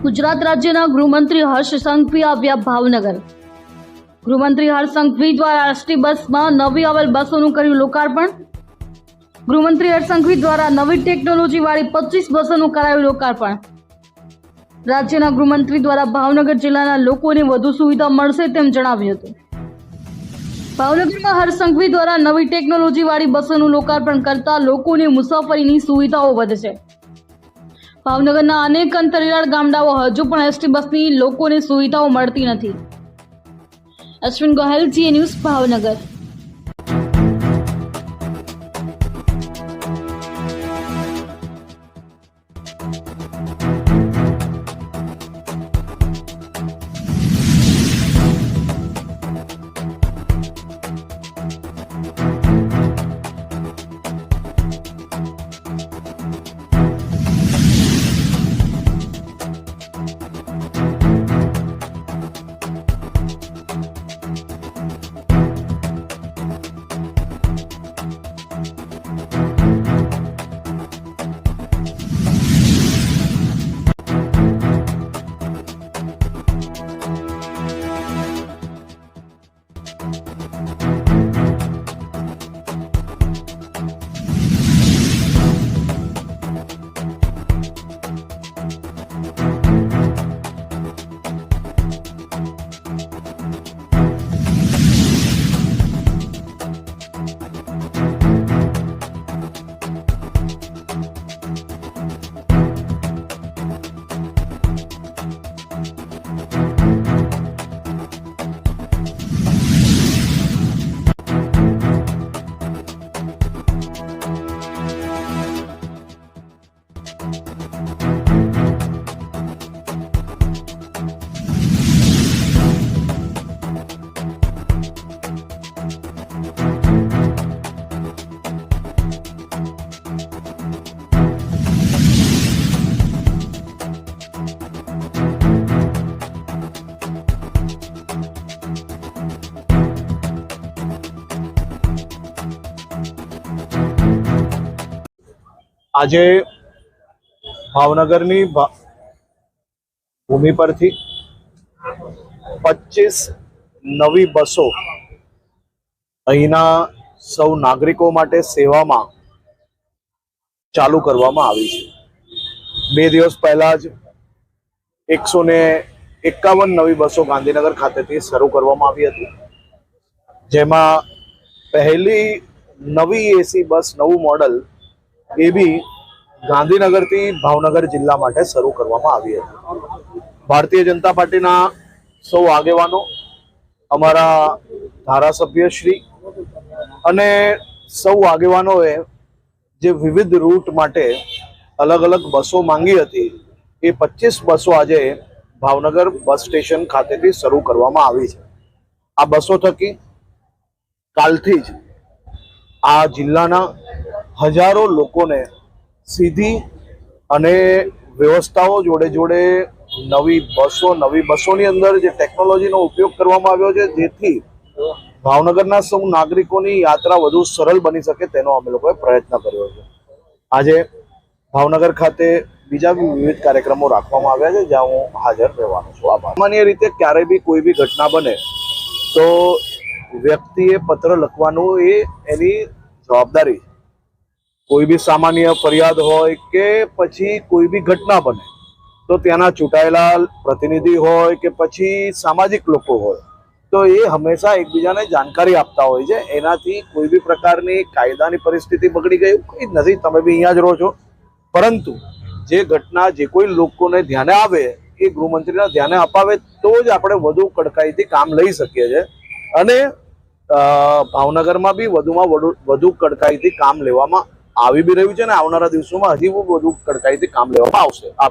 ગુજરાત રાજ્યના ગૃહમંત્રી હર્ષ સંઘવી આવ્યા ભાવનગર। ગૃહમંત્રી હર્ષ સંઘવી દ્વારા એસટી બસમાં નવી આવેલ બસોનું કર્યું લોકાર્પણ। ગૃહમંત્રી હર્ષ સંઘવી દ્વારા નવી ટેકનોલોજી વાળી 25 બસોનું કરાયું લોકાર્પણ। રાજ્યના ગૃહમંત્રી દ્વારા ભાવનગર જિલ્લાના લોકોને વધુ સુવિધા મળશે તેમ જણાવ્યું હતું। ભાવનગરમાં હર્ષ સંઘવી દ્વારા નવી ટેકનોલોજી વાળી બસોનું લોકાર્પણ કરતા લોકોની મુસાફરીની સુવિધાઓ વધશે। ભાવનગરના અનેક અંતરિયાળ ગામડાઓ હજુ પણ એસટી બસની લોકોને સુવિધાઓ મળતી નથી। અશ્વિન ગોહેલ, જીએ ન્યૂઝ, ભાવનગર। આજે ભાવનગરની ભૂમિ પરથી 25 નવી બસો અહીંના સૌ નાગરિકો માટે સેવામાં ચાલુ કરવામાં આવી છે। 2 દિવસ પહેલા જ 151 નવી બસો ગાંધીનગર ખાતેથી શરૂ કરવામાં આવી હતી, જેમાં પહેલી નવી એસી બસ, નવું મોડલ એ બી ગાંધીનગરથી ભાવનગર જિલ્લા માટે શરૂ કરવામાં આવી હતી। ભારતીય જનતા પાર્ટીના સૌ આગેવાનો, અમારા ધારાસભ્યશ્રી અને સૌ આગેવાનોએ જે વિવિધ રૂટ માટે અલગ અલગ બસો માંગી હતી, એ 25 બસો આજે ભાવનગર બસ સ્ટેશન ખાતેથી શરૂ કરવામાં આવી છે। આ બસો થકી કાલથી જ આ જિલ્લાના હજારો લોકોને સીધી અને વ્યવસ્થાઓ જોડે જોડે નવી બસોની અંદર જે ટેકનોલોજીનો ઉપયોગ કરવામાં આવ્યો છે, જેથી ભાવનગરના સૌ નાગરિકોની યાત્રા વધુ સરળ બની શકે તેનો અમે લોકોએ પ્રયત્ન કર્યો છે। આજે ભાવનગર ખાતે બીજા બી વિવિધ કાર્યક્રમો રાખવામાં આવ્યા છે, જ્યાં હું હાજર રહેવાનો છું। આભાર। સામાન્ય રીતે ક્યારેય બી કોઈ બી ઘટના બને તો વ્યક્તિએ પત્ર લખવાનું એ એની જવાબદારી, કોઈ બી સામાન્ય ફરિયાદ હોય કે પછી કોઈ બી ઘટના બને તો ત્યાંના ચૂંટાયેલા પ્રતિનિધિ હોય કે પછી સામાજિક લોકો હોય તો એ હંમેશા એકબીજાને જાણકારી આપતા હોય છે। એનાથી કોઈ બી પ્રકારની કાયદાની પરિસ્થિતિ બગડી ગઈ કંઈ જ નથી, તમે બી અહીંયા જ રહો છો, પરંતુ જે ઘટના જે કોઈ લોકોને ધ્યાને આવે એ ગૃહમંત્રીના ધ્યાને અપાવે તો જ આપણે વધુ કડકાઈથી કામ લઈ શકીએ છીએ અને ભાવનગરમાં બી વધુ કડકાઈથી કામ લેવામાં આવી બી રહ્યું છે અને આવનારા દિવસોમાં હજી વધુ કડકાઈથી કામ લેવામાં આવશે।